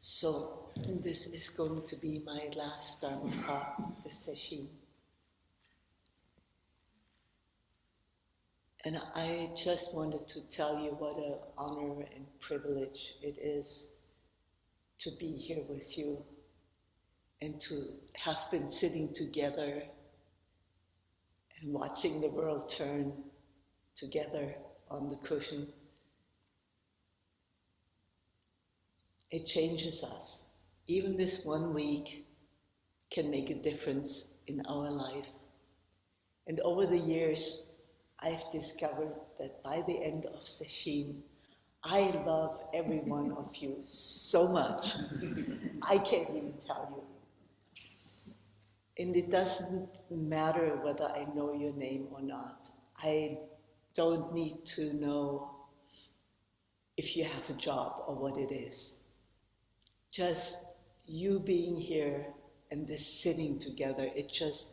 So this is going to be my last Dharma talk of this session. And I just wanted to tell you what an honor and privilege it is to be here with you and to have been sitting together and watching the world turn together on the cushion. It changes us. Even this 1 week can make a difference in our life. And over the years, I've discovered that by the end of session, I love every one of you so much. I can't even tell you. And it doesn't matter whether I know your name or not. I don't need to know if you have a job or what it is. Just you being here and this sitting together, it just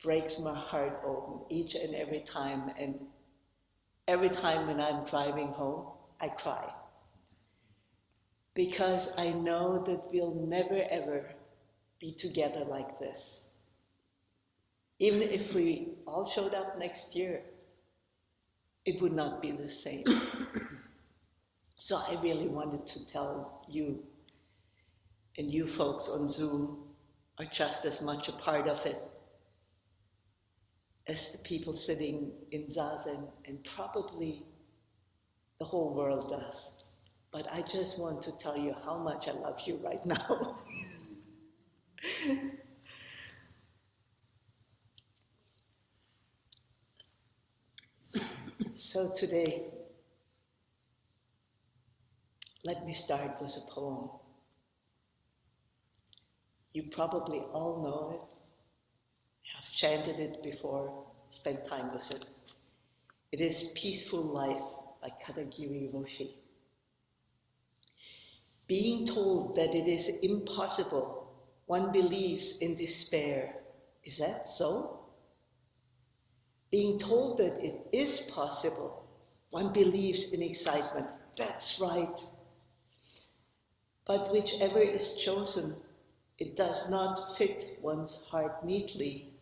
breaks my heart open each and every time. And every time when I'm driving home, I cry. Because I know that we'll never ever be together like this. Even if we all showed up next year, it would not be the same. So I really wanted to tell you, and you folks on Zoom are just as much a part of it as the people sitting in Zazen, and probably the whole world does. But I just want to tell you how much I love you right now. So today, let me start with a poem. You probably all know it, have chanted it before, spent time with it. It is Peaceful Life by Katagiri Roshi. Being told that it is impossible, one believes in despair. Is that so? Being told that it is possible, one believes in excitement. That's right. But whichever is chosen, it does not fit one's heart neatly.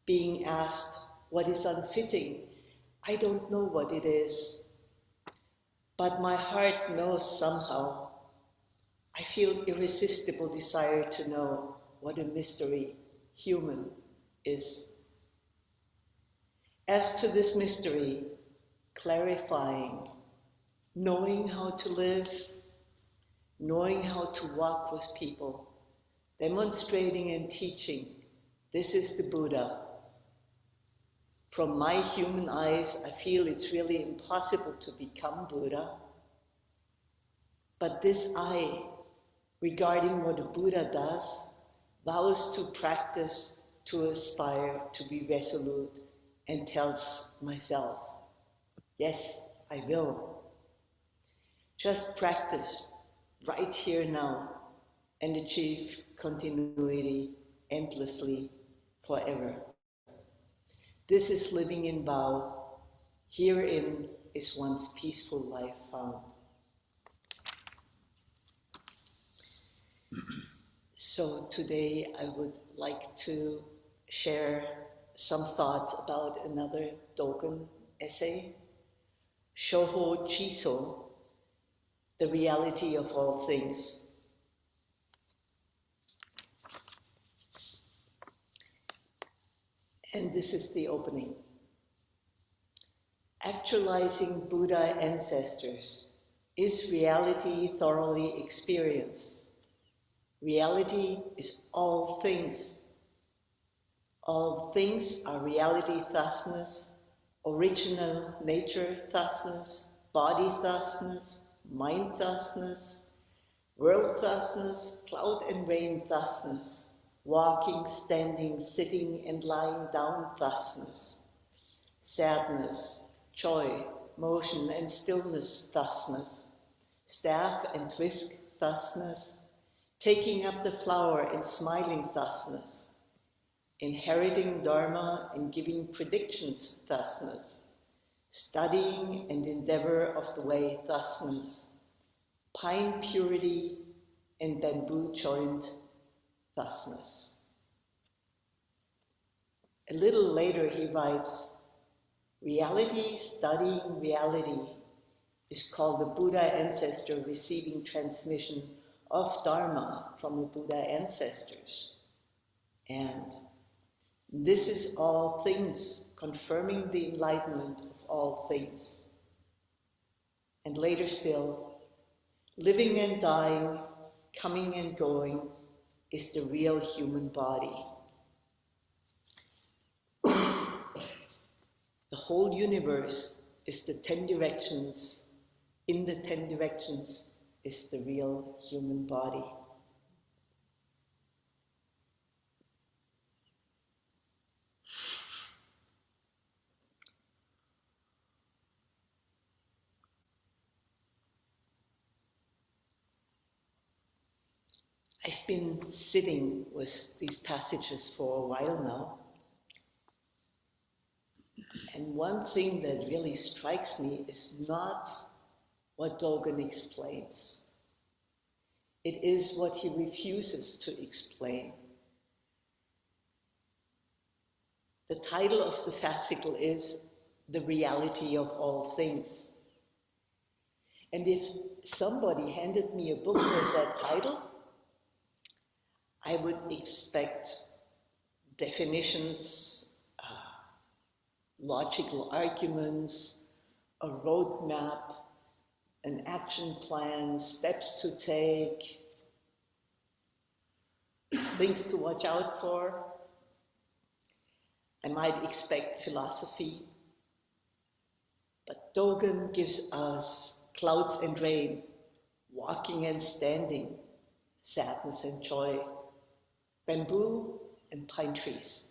Being asked what is unfitting, I don't know what it is. But my heart knows somehow. I feel irresistible desire to know what a mystery human is. As to this mystery, clarifying, knowing how to live, knowing how to walk with people, demonstrating and teaching, this is the Buddha. From my human eyes, I feel it's really impossible to become Buddha. But this I, regarding what a Buddha does, vows to practice, to aspire, to be resolute, and tells myself, yes, I will. Just practice right here now and achieve continuity endlessly forever. This is living in vow. Herein is one's peaceful life found. So today I would like to share some thoughts about another Dogen essay, Shoho Chiso, The Reality of All Things. And this is the opening. Actualizing Buddha ancestors, is reality thoroughly experienced? Reality is all things. All things are reality thusness, original nature thusness, body thusness, mind thusness, world thusness, cloud and rain thusness, walking, standing, sitting and lying down thusness, sadness, joy, motion and stillness thusness, staff and whisk thusness, taking up the flower and smiling thusness, inheriting Dharma and giving predictions thusness, studying and endeavor of the way thusness, pine purity, and bamboo joint thusness. A little later he writes, reality, studying reality, is called the Buddha ancestor receiving transmission of Dharma from the Buddha ancestors. And this is all things, confirming the enlightenment of all things. And later still, living and dying, coming and going, is the real human body. The whole universe is the 10 directions. In the 10 directions is the real human body. I've been sitting with these passages for a while now. And one thing that really strikes me is not what Dogen explains. It is what he refuses to explain. The title of the fascicle is The Reality of All Things. And if somebody handed me a book with that title, I would expect definitions, logical arguments, a roadmap, an action plan, steps to take, things to watch out for. I might expect philosophy, but Dogen gives us clouds and rain, walking and standing, sadness and joy, bamboo and pine trees.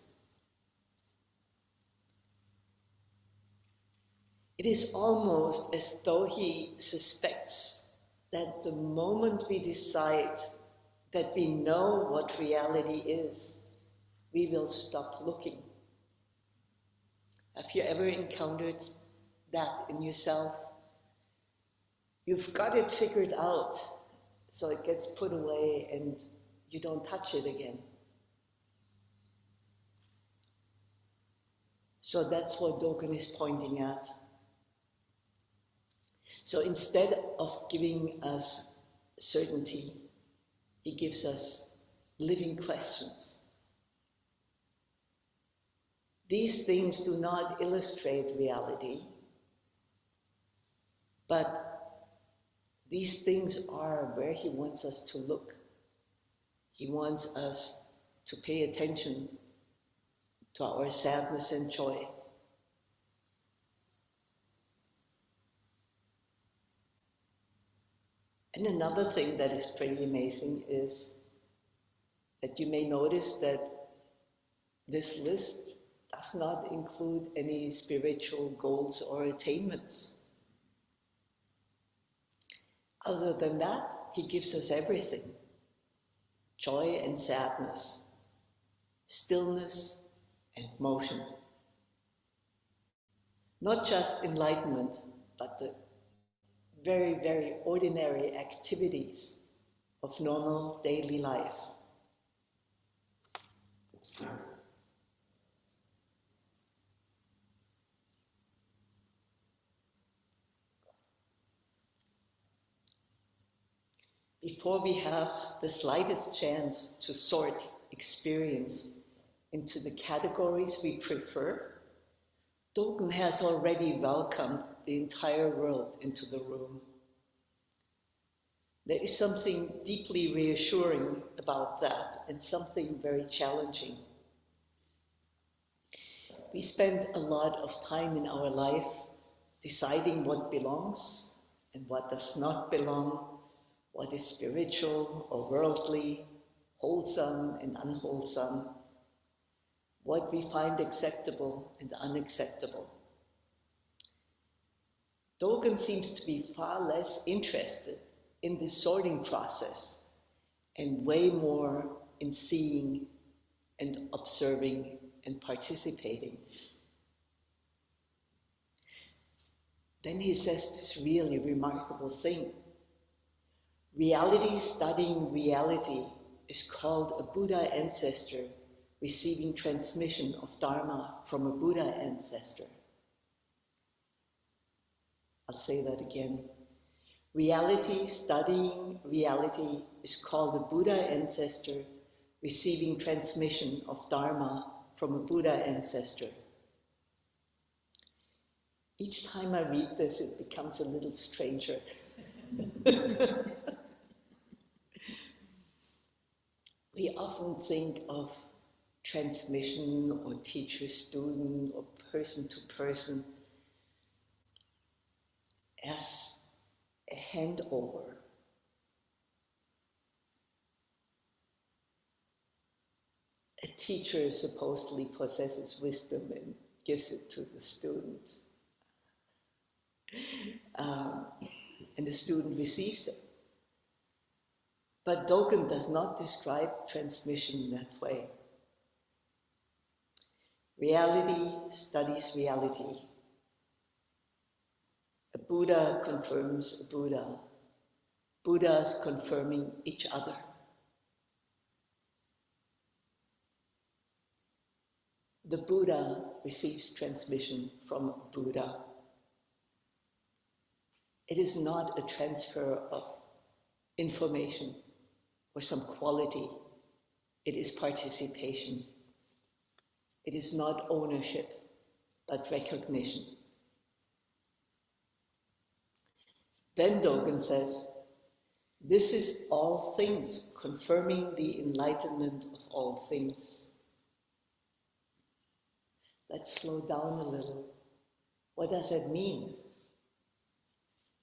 It is almost as though he suspects that the moment we decide that we know what reality is, we will stop looking. Have you ever encountered that in yourself? You've got it figured out, so it gets put away and you don't touch it again. So that's what Dogen is pointing at. So instead of giving us certainty, he gives us living questions. These things do not illustrate reality, but these things are where he wants us to look. He wants us to pay attention to our sadness and joy. And another thing that is pretty amazing is that you may notice that this list does not include any spiritual goals or attainments. Other than that, he gives us everything: joy and sadness, stillness and motion. Not just enlightenment, but the very, very ordinary activities of normal daily life. Before we have the slightest chance to sort experience into the categories we prefer, Dogen has already welcomed the entire world into the room. There is something deeply reassuring about that and something very challenging. We spend a lot of time in our life deciding what belongs and what does not belong, what is spiritual or worldly, wholesome and unwholesome, what we find acceptable and unacceptable. Dogen seems to be far less interested in the sorting process and way more in seeing and observing and participating. Then he says this really remarkable thing. Reality studying reality is called a Buddha ancestor receiving transmission of Dharma from a Buddha ancestor. I'll say that again. Reality studying reality is called a Buddha ancestor receiving transmission of Dharma from a Buddha ancestor. Each time I read this, it becomes a little stranger. We often think of transmission or teacher-student or person-to-person as a handover. A teacher supposedly possesses wisdom and gives it to the student. And the student receives it. But Dogen does not describe transmission that way. Reality studies reality. A Buddha confirms a Buddha. Buddhas confirming each other. The Buddha receives transmission from Buddha. It is not a transfer of information or some quality. It is participation. It is not ownership, but recognition. Then Dogen says, this is all things, confirming the enlightenment of all things. Let's slow down a little. What does that mean?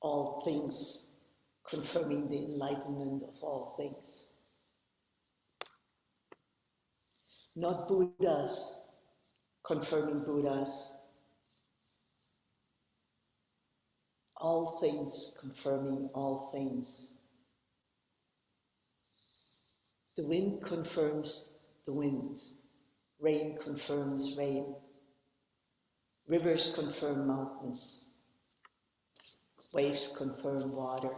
All things, confirming the enlightenment of all things. Not Buddhas confirming Buddhas. All things confirming all things. The wind confirms the wind. Rain confirms rain. Rivers confirm mountains. Waves confirm water.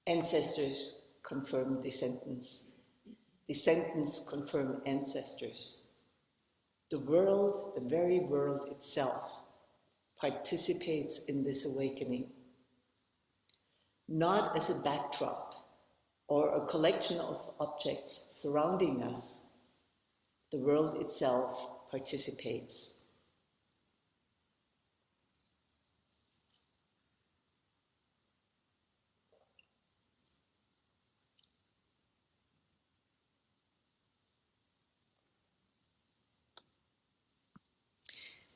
Ancestors confirm descendants. Descendants confirm ancestors. The world, the very world itself, participates in this awakening, not as a backdrop or a collection of objects surrounding us. The world itself participates.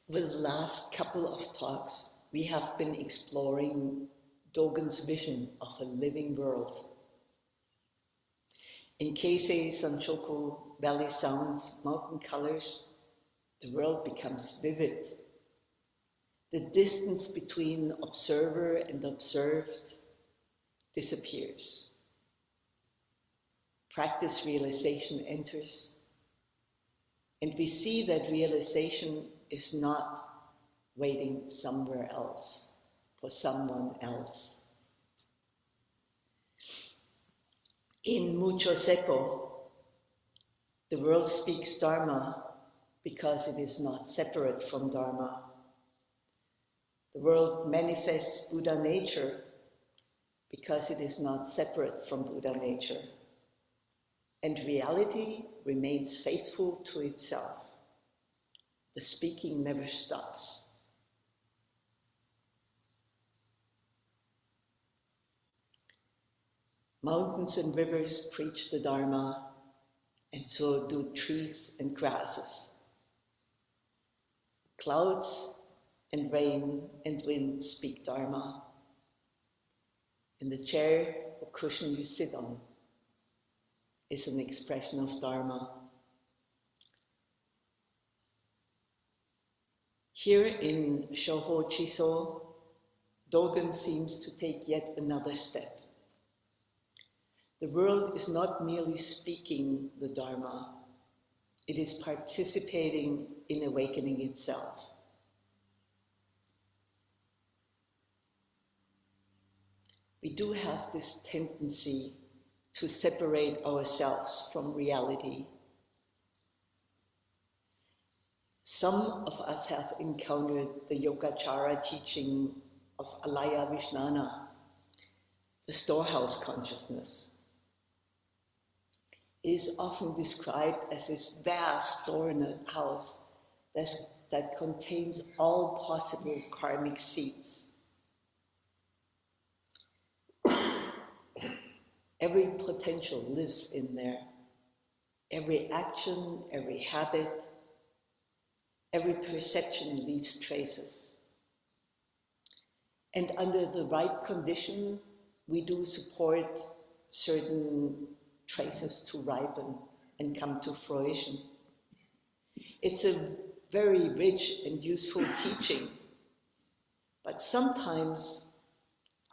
With the last couple of talks, we have been exploring Dogen's vision of a living world. In Keisei Sanchoku Valley Sounds, mountain colors, the world becomes vivid. The distance between observer and observed disappears. Practice realization enters, and we see that realization is not waiting somewhere else for someone else. In Mucho Seko, the world speaks Dharma because it is not separate from Dharma. The world manifests Buddha nature because it is not separate from Buddha nature. And reality remains faithful to itself. The speaking never stops. Mountains and rivers preach the Dharma, and so do trees and grasses. Clouds and rain and wind speak Dharma, and the chair or cushion you sit on is an expression of Dharma. Here in Shoho Chiso, Dogen seems to take yet another step. The world is not merely speaking the Dharma, it is participating in awakening itself. we do have this tendency to separate ourselves from reality. Some of us have encountered the Yogacara teaching of Alaya Vishnana, the storehouse consciousness. It is often described as this vast storehouse that contains all possible karmic seeds. Every potential lives in there. Every action, every habit, every perception leaves traces. And under the right condition, we do support certain traces to ripen and come to fruition. It's a very rich and useful teaching, but sometimes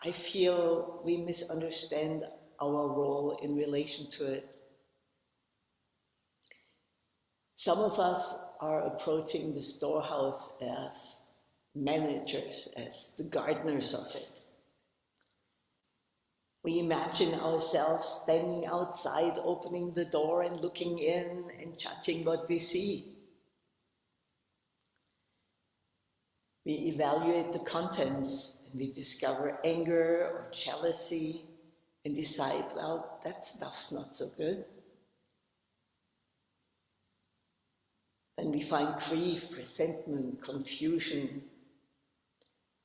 I feel we misunderstand our role in relation to it. Some of us are approaching the storehouse as managers, as the gardeners of it. We imagine ourselves standing outside, opening the door and looking in and judging what we see. We evaluate the contents and we discover anger or jealousy and decide, well, that stuff's not so good. Then we find grief, resentment, confusion,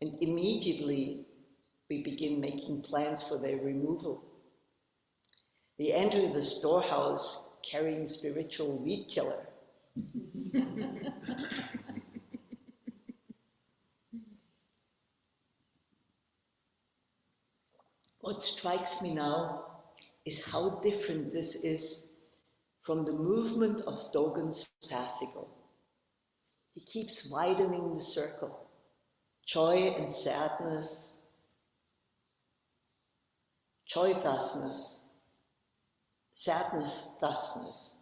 and immediately we begin making plans for their removal. We enter the storehouse carrying spiritual weed killer. What strikes me now is how different this is from the movement of Dogen's fascicle. He keeps widening the circle. Joy and sadness, joy thusness, sadness thusness,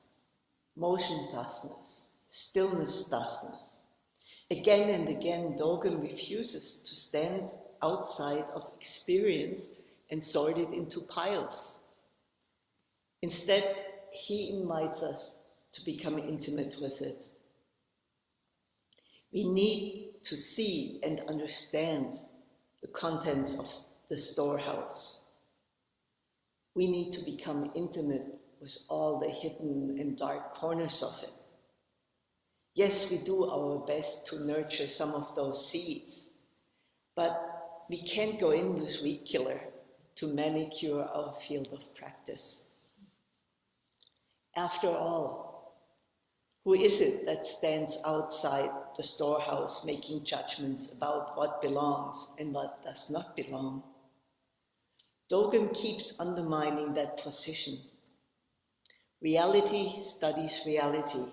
motion thusness, stillness thusness. Again and again, Dogen refuses to stand outside of experience and sort it into piles. Instead, he invites us to become intimate with it. We need to see and understand the contents of the storehouse. We need to become intimate with all the hidden and dark corners of it. Yes, we do our best to nurture some of those seeds, but we can't go in with weed killer to manicure our field of practice. After all, who is it that stands outside the storehouse making judgments about what belongs and what does not belong? Dogen keeps undermining that position. Reality studies reality.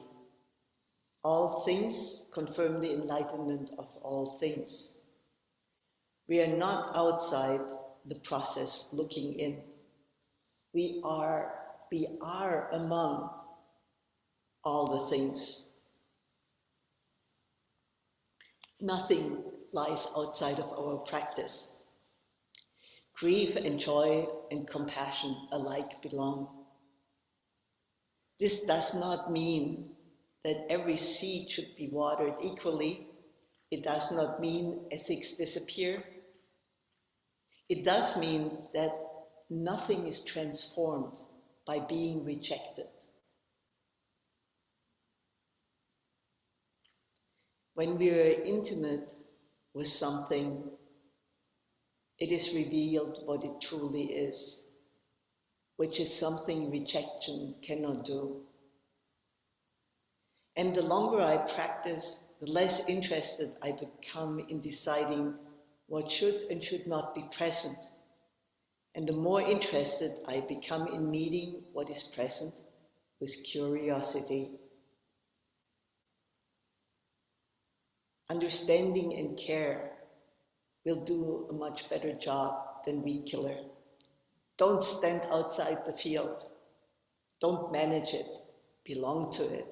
All things confirm the enlightenment of all things. We are not outside the process looking in. We are among all the things. Nothing lies outside of our practice. Grief and joy and compassion alike belong. This does not mean that every seed should be watered equally. It does not mean ethics disappear. It does mean that nothing is transformed by being rejected. When we are intimate with something, it is revealed what it truly is, which is something rejection cannot do. And the longer I practice, the less interested I become in deciding what should and should not be present. And the more interested I become in meeting what is present with curiosity. Understanding and care will do a much better job than weed killer. Don't stand outside the field. Don't manage it. Belong to it.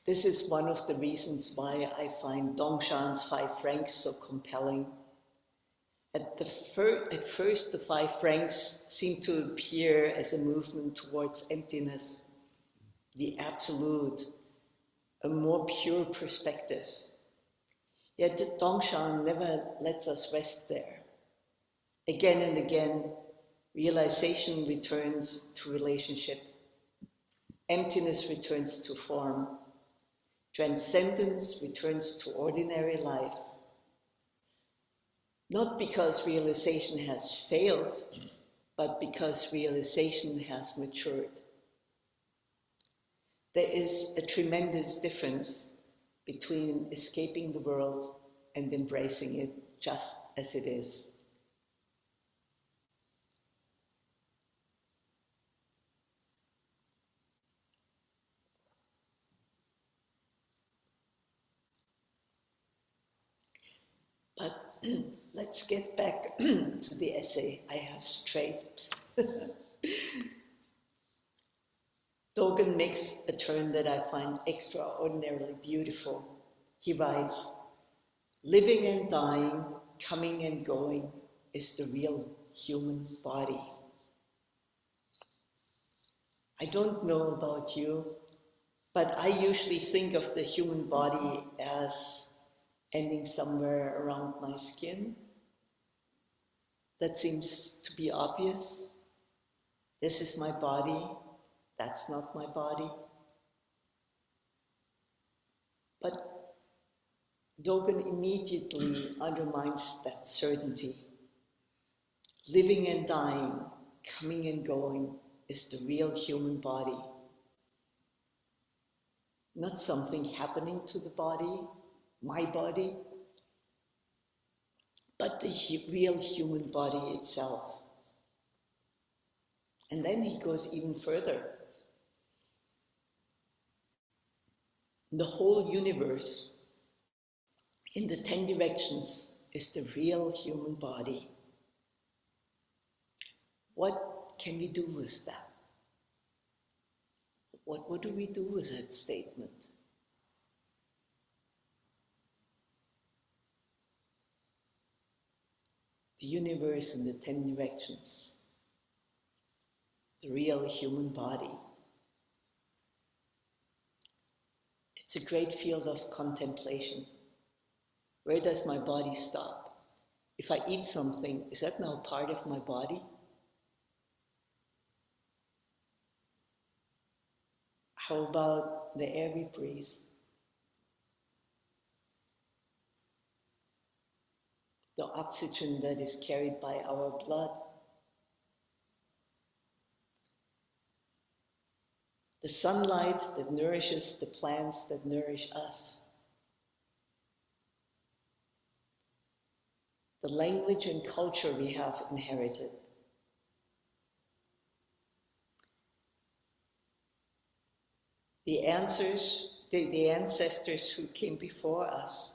This is one of the reasons why I find Dongshan's 5 francs so compelling. At first, the 5 ranks seem to appear as a movement towards emptiness, the absolute, a more pure perspective. Yet the Dongshan never lets us rest there. Again and again, realization returns to relationship. Emptiness returns to form. Transcendence returns to ordinary life. Not because realization has failed, but because realization has matured. There is a tremendous difference between escaping the world and embracing it just as it is. But let's get back to the essay I have strayed. Dogen makes a turn that I find extraordinarily beautiful. He writes, "Living and dying, coming and going, is the real human body." I don't know about you, but I usually think of the human body as ending somewhere around my skin. That seems to be obvious. This is my body, that's not my body. But Dogen immediately undermines that certainty. Living and dying, coming and going, is the real human body. Not something happening to the body, my body, but the real human body itself. And then he goes even further. The whole universe, in the 10 directions, is the real human body. What can we do with that? What do we do with that statement? The universe in the 10 directions, the real human body. It's a great field of contemplation. Where does my body stop? If I eat something, is that now part of my body? How about the air we breathe? The oxygen that is carried by our blood? The sunlight that nourishes the plants that nourish us? The language and culture we have inherited? The ancestors who came before us?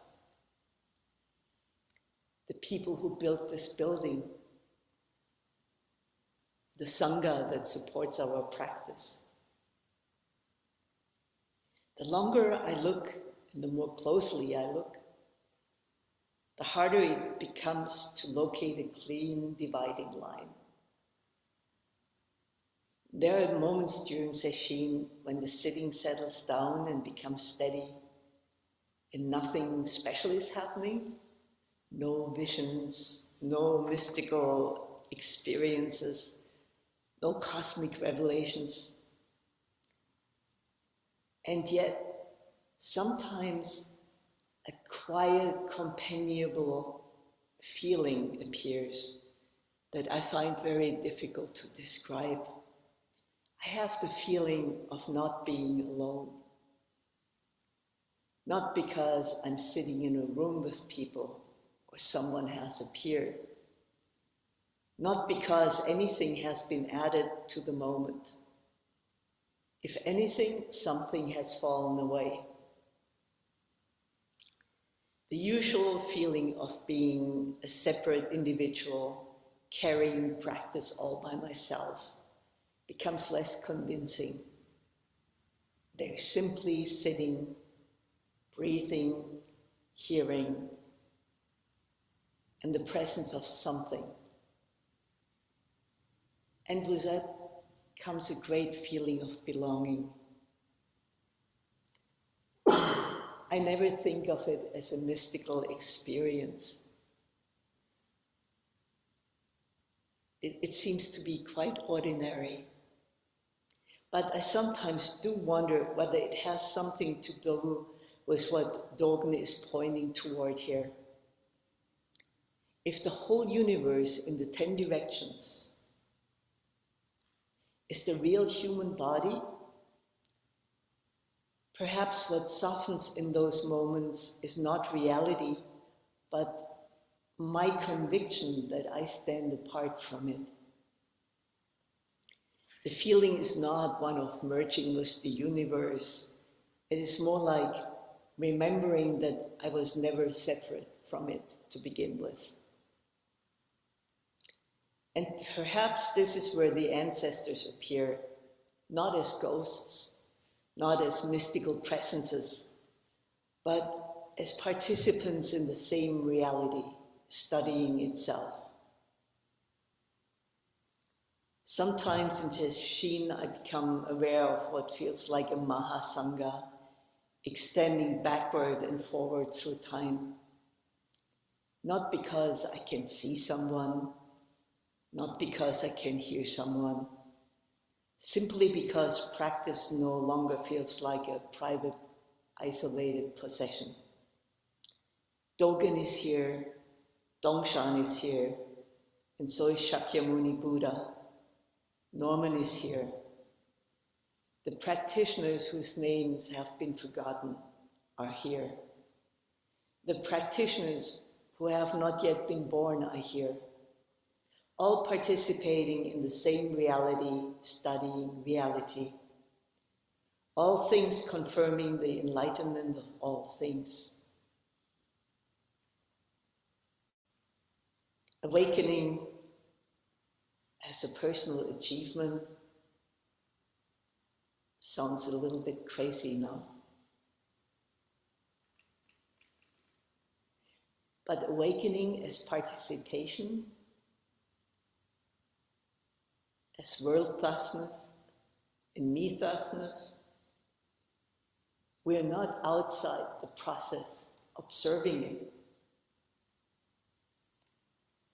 The people who built this building? The Sangha that supports our practice? The longer I look and the more closely I look, the harder it becomes to locate a clean dividing line. There are moments during sesshin when the sitting settles down and becomes steady and nothing special is happening, no visions, no mystical experiences, no cosmic revelations. And yet, sometimes a quiet, companionable feeling appears that I find very difficult to describe. I have the feeling of not being alone. Not because I'm sitting in a room with people or someone has appeared. Not because anything has been added to the moment. If anything, something has fallen away. The usual feeling of being a separate individual, carrying practice all by myself, becomes less convincing. They're simply sitting, breathing, hearing, and the presence of something. And with that comes a great feeling of belonging. I never think of it as a mystical experience. It seems to be quite ordinary. But I sometimes do wonder whether it has something to do with what Dogen is pointing toward here. If the whole universe in the 10 directions is the real human body, perhaps what softens in those moments is not reality, but my conviction that I stand apart from it. The feeling is not one of merging with the universe. It is more like remembering that I was never separate from it to begin with. And perhaps this is where the ancestors appear, not as ghosts, not as mystical presences, but as participants in the same reality, studying itself. Sometimes in Teshin, I become aware of what feels like a Mahasanga, extending backward and forward through time. Not because I can see someone, not because I can hear someone, simply because practice no longer feels like a private, isolated possession. Dogen is here, Dongshan is here, and so is Shakyamuni Buddha. Norman is here. The practitioners whose names have been forgotten are here. The practitioners who have not yet been born are here, all participating in the same reality, studying reality. All things confirming the enlightenment of all things. Awakening as a personal achievement sounds a little bit crazy now. But awakening as participation, as world-thusness, in me-thusness, we are not outside the process, observing it.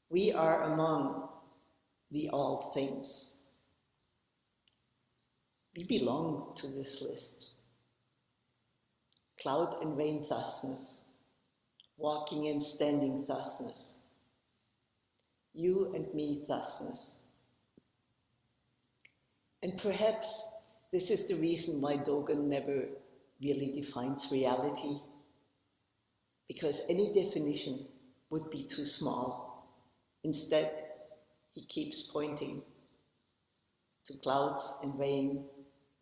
We are among the all things. We belong to this list. Cloud and rain thusness, walking and standing thusness, you and me thusness. And perhaps this is the reason why Dogen never really defines reality, because any definition would be too small. Instead, he keeps pointing to clouds and rain,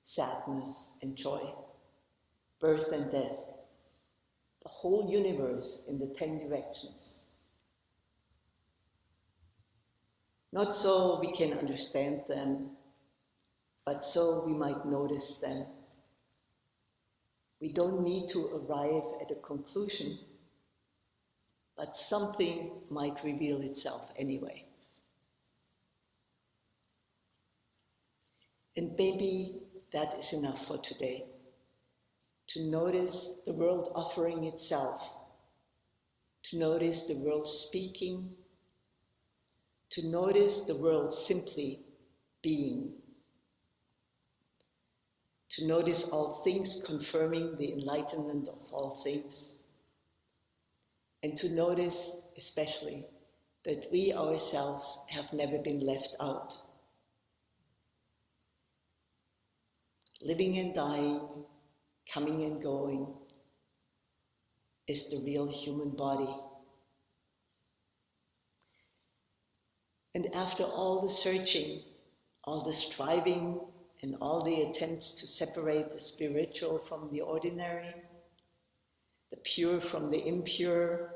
sadness and joy, birth and death, the whole universe in the 10 directions. Not so we can understand them, but so we might notice them. We don't need to arrive at a conclusion, but something might reveal itself anyway. And maybe that is enough for today, to notice the world offering itself, to notice the world speaking, to notice the world simply being, to notice all things confirming the enlightenment of all things, and to notice especially that we ourselves have never been left out. Living and dying, coming and going, is the real human body. And after all the searching, all the striving, and all the attempts to separate the spiritual from the ordinary, the pure from the impure,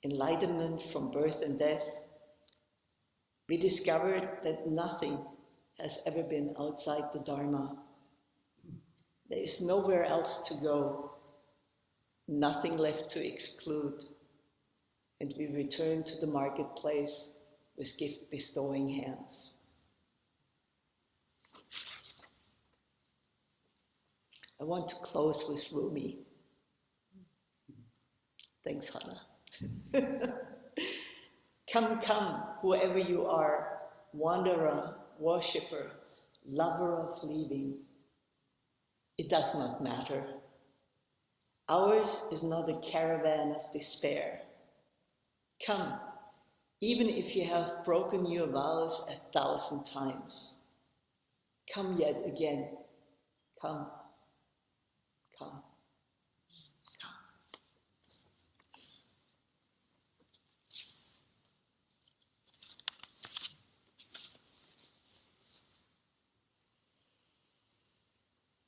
enlightenment from birth and death, we discovered that nothing has ever been outside the Dharma. There is nowhere else to go, nothing left to exclude, and we return to the marketplace with gift-bestowing hands. I want to close with Rumi. Thanks, Hannah. Come, come, whoever you are, wanderer, worshipper, lover of leaving. It does not matter. Ours is not a caravan of despair. Come, even if you have broken your vows 1,000 times. Come yet again. Come, come.